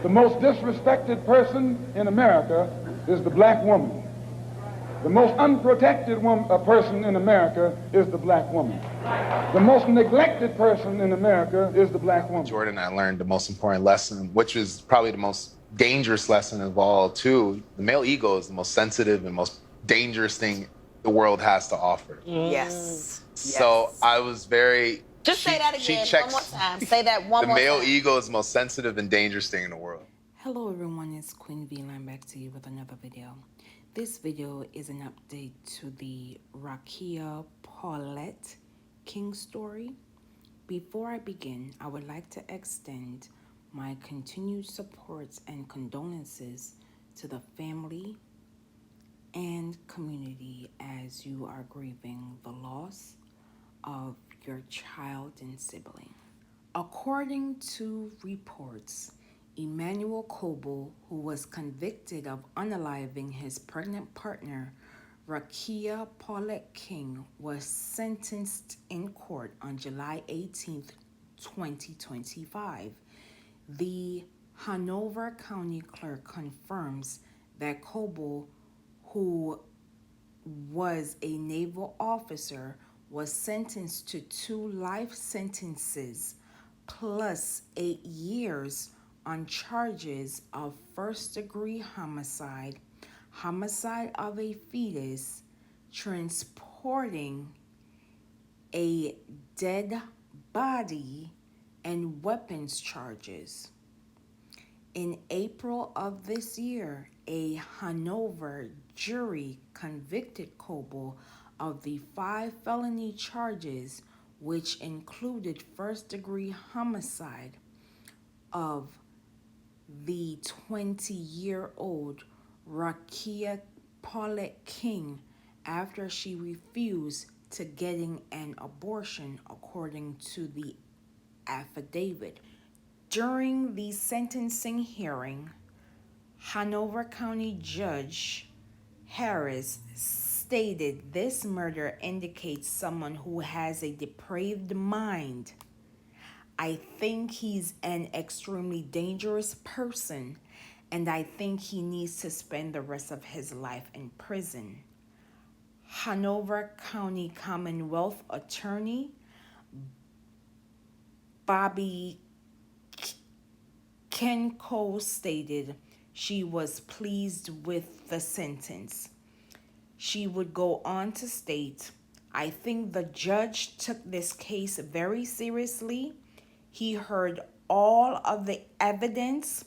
The most disrespected person in America is the black woman. The most unprotected person in America is the black woman. The most neglected person in America is the black woman. Jordan, I learned the most important lesson, which is probably the most dangerous lesson of all, too. The male ego is the most sensitive and most dangerous thing the world has to offer. Yes. So I was very... Just say that again one more time. Say that one the more time. The male ego is the most sensitive and dangerous thing in the world. Hello everyone, it's Queen V. I'm back to you with another video. This video is an update to the Raquiah King story. Before I begin, I would like to extend my continued support and condolences to the family and community as you are grieving the loss of your child and sibling. According to reports, Emmanuel Coble, who was convicted of unaliving his pregnant partner, Raquiah King, was sentenced in court on July 18, 2025. The Hanover County Clerk confirms that Coble, who was a naval officer, was sentenced to 2 life sentences plus 8 years on charges of first-degree homicide, homicide of a fetus, transporting a dead body, and weapons charges. In April of this year, a Hanover jury convicted Coble of the 5 felony charges, which included first-degree homicide of the 20-year-old Raquiah King after she refused to getting an abortion, according to the affidavit. During the sentencing hearing, Hanover County Judge Harris stated this murder indicates someone who has a depraved mind. I think he's an extremely dangerous person, and I think he needs to spend the rest of his life in prison. Hanover County Commonwealth Attorney Bobby Kenko stated she was pleased with the sentence. She would go on to state, I think the judge took this case very seriously. He heard all of the evidence,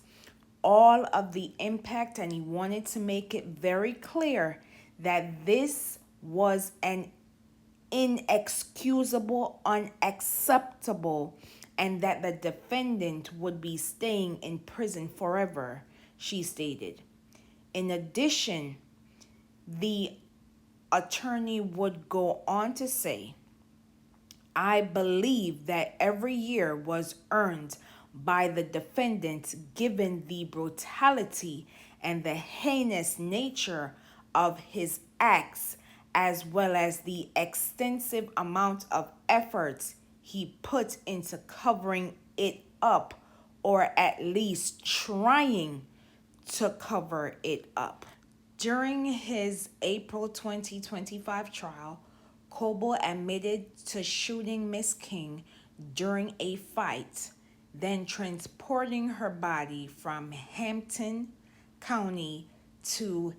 all of the impact, and he wanted to make it very clear that this was an inexcusable, unacceptable, and that the defendant would be staying in prison forever, she stated. In addition, the attorney would go on to say, I believe that every year was earned by the defendant given the brutality and the heinous nature of his acts, as well as the extensive amount of efforts he put into covering it up, or at least trying to cover it up. During his April 2025 trial, Coble admitted to shooting Miss King during a fight, then transporting her body from Hampton County to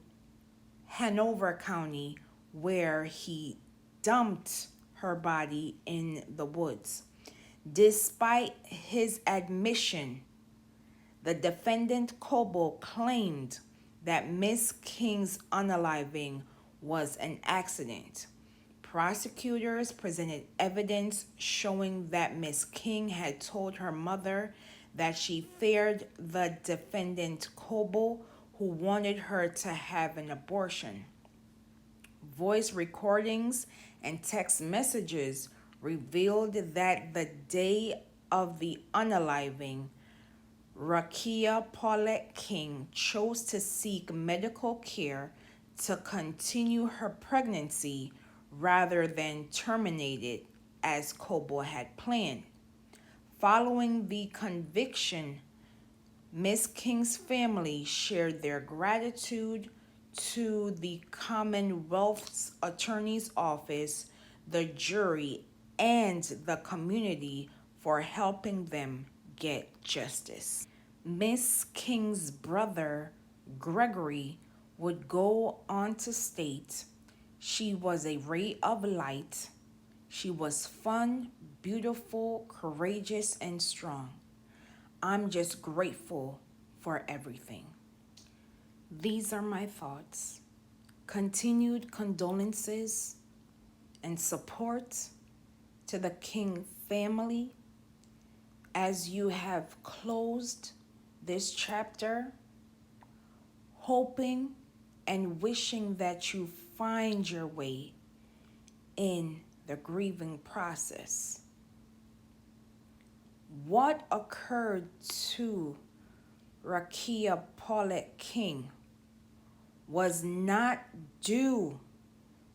Hanover County, where he dumped her body in the woods. Despite his admission, the defendant Coble claimed that Miss King's unaliving was an accident. Prosecutors presented evidence showing that Miss King had told her mother that she feared the defendant Coble, who wanted her to have an abortion. Voice recordings and text messages revealed that the day of the unaliving, Raquiah King chose to seek medical care to continue her pregnancy rather than terminate it as Coble had planned. Following the conviction, Miss King's family shared their gratitude to the Commonwealth's Attorney's Office, the jury, and the community for helping them get justice. Miss King's brother, Gregory, would go on to state, "She was a ray of light. She was fun, beautiful, courageous, and strong. I'm just grateful for everything." These are my thoughts. Continued condolences and support to the King family as you have closed this chapter, hoping and wishing that you find your way in the grieving process. What occurred to Raquiah King was not due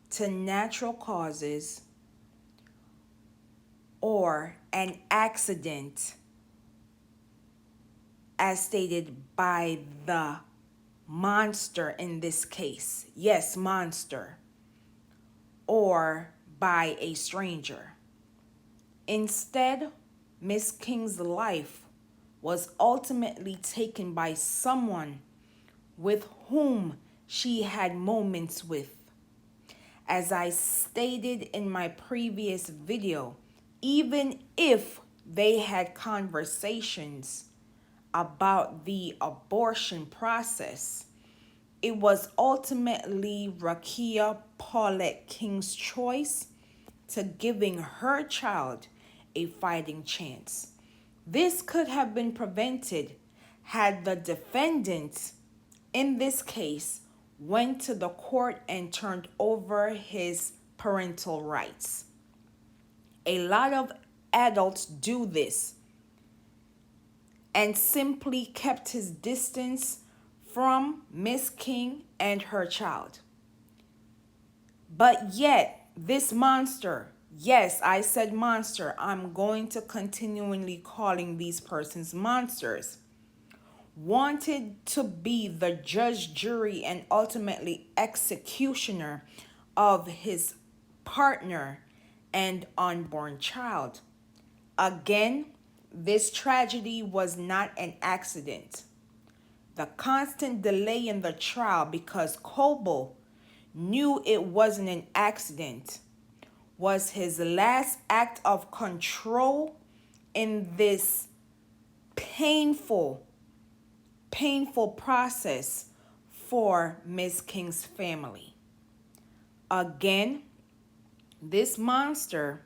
to natural causes or an accident, as stated by the monster in this case. Yes, monster. Or by a stranger. Instead, Miss King's life was ultimately taken by someone with whom she had moments with. As I stated in my previous video, even if they had conversations about the abortion process, it was ultimately Raquiah King's choice to giving her child a fighting chance. This could have been prevented had the defendant in this case went to the court and turned over his parental rights. A lot of adults do this and simply kept his distance from Miss King and her child. But yet, this monster, yes, I said monster, I'm going to continually calling these persons monsters, wanted to be the judge, jury, and ultimately executioner of his partner and unborn child. Again, this tragedy was not an accident. The constant delay in the trial because Coble knew it wasn't an accident was his last act of control in this painful process for Miss King's family. Again, this monster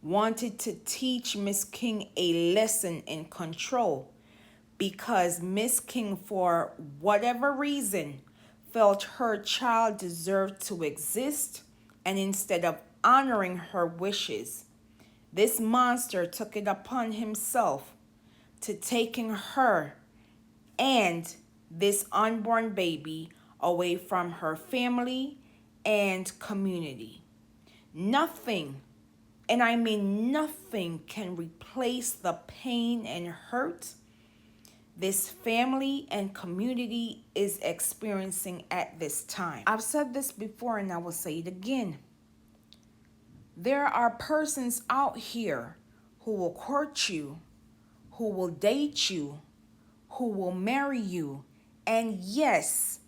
wanted to teach Miss King a lesson in control because Miss King, for whatever reason, felt her child deserved to exist, and instead of honoring her wishes, this monster took it upon himself to taking her and this unborn baby away from her family and community. Nothing, and I mean nothing, can replace the pain and hurt this family and community is experiencing at this time. I've said this before and I will say it again. There are persons out here who will court you, who will date you, who will marry you, and yes,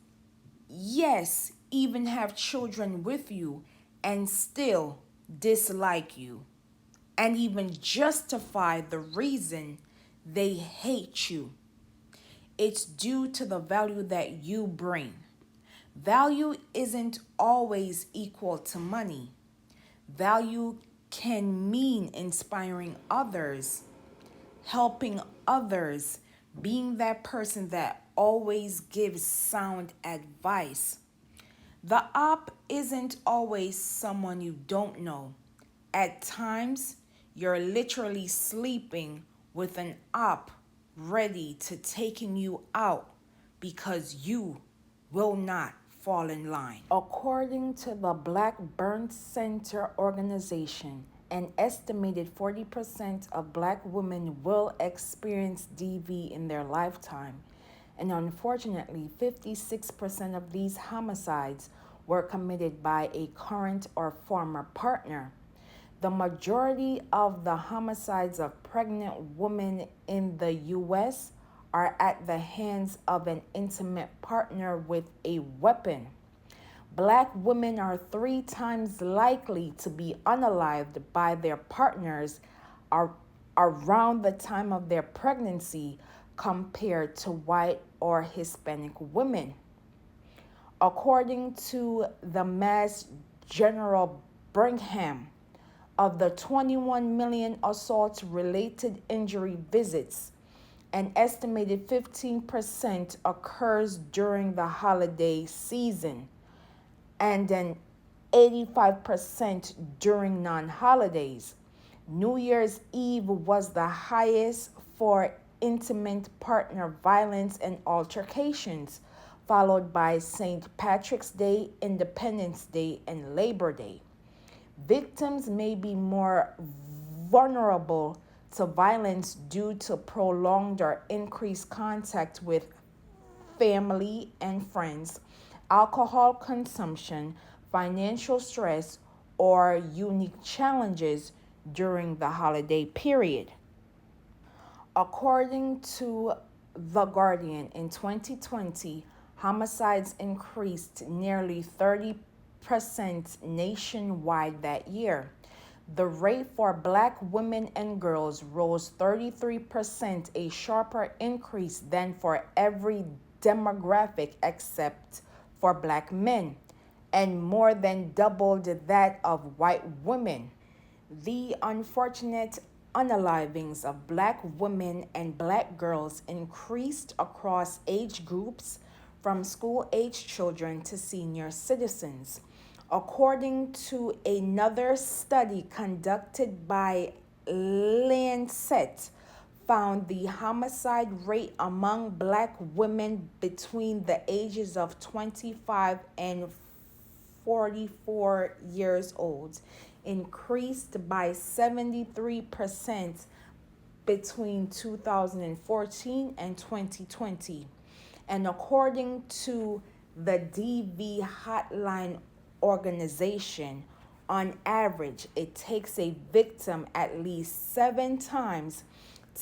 even have children with you and still dislike you and even justify the reason they hate you. It's due to the value that you bring. Value isn't always equal to money. Value can mean inspiring others, helping others, being that person that always gives sound advice. The op isn't always someone you don't know. At times, you're literally sleeping with an op ready to taking you out because you will not fall in line. According to the Black Burn Center organization, An estimated 40% of black women will experience DV in their lifetime, and unfortunately, 56% of these homicides were committed by a current or former partner. The majority of the homicides of pregnant women in the U.S. are at the hands of an intimate partner with a weapon. Black women are 3 times likely to be unalived by their partners around the time of their pregnancy compared to white or Hispanic women. According to the Mass General Brigham, of the 21 million assault-related injury visits, an estimated 15% occurs during the holiday season, and an 85% during non-holidays. New Year's Eve was the highest for intimate partner violence and altercations, followed by St. Patrick's Day, Independence Day, and Labor Day. Victims may be more vulnerable to violence due to prolonged or increased contact with family and friends, alcohol consumption, financial stress, or unique challenges during the holiday period. According to The Guardian, in 2020, homicides increased nearly 30% nationwide that year. The rate for black women and girls rose 33%, a sharper increase than for every demographic except for black men, and more than doubled that of white women. The unfortunate unalivings of black women and black girls increased across age groups, from school-age children to senior citizens. According to another study conducted by Lancet, found the homicide rate among black women between the ages of 25 and 44 years old increased by 73% between 2014 and 2020. And according to the DV Hotline organization, on average, it takes a victim at least 7 times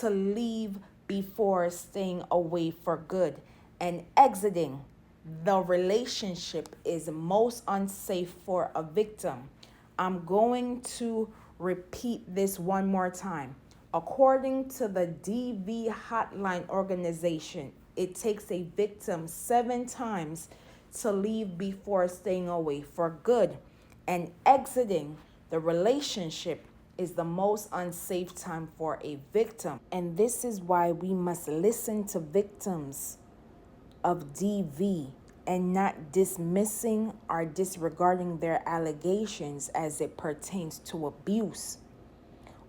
to leave before staying away for good and exiting the relationship is most unsafe for a victim. I'm going to repeat this one more time. According to the DV Hotline organization, it takes a victim 7 times to leave before staying away for good, and exiting the relationship is the most unsafe time for a victim. And this is why we must listen to victims of DV and not dismissing or disregarding their allegations as it pertains to abuse.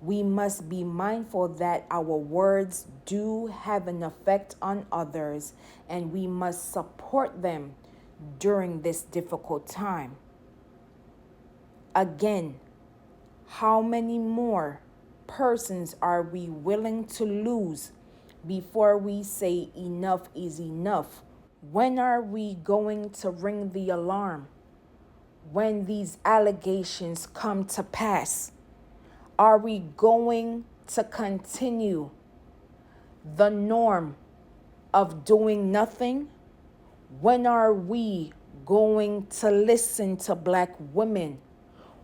We must be mindful that our words do have an effect on others, and we must support them during this difficult time. Again, how many more persons are we willing to lose before we say enough is enough? When are we going to ring the alarm when these allegations come to pass? Are we going to continue the norm of doing nothing? When are we going to listen to black women?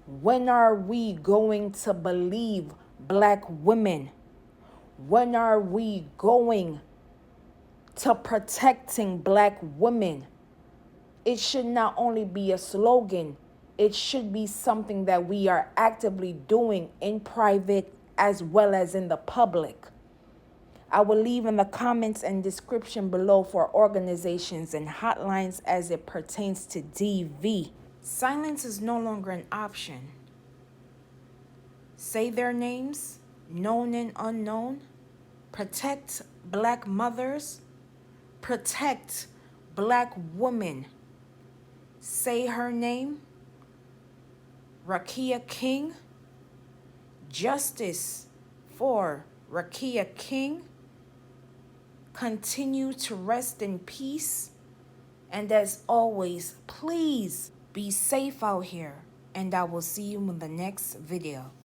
When are we going to believe black women? When are we going to protecting black women? It should not only be a slogan, it should be something that we are actively doing in private as well as in the public. I will leave in the comments and description below for organizations and hotlines as it pertains to DV. Silence is no longer an option. Say their names, known and unknown. Protect black mothers. Protect black women. Say her name, Raquiah King, justice for Raquiah King continue to rest in peace. And as always, please be safe out here. And I will see you in the next video.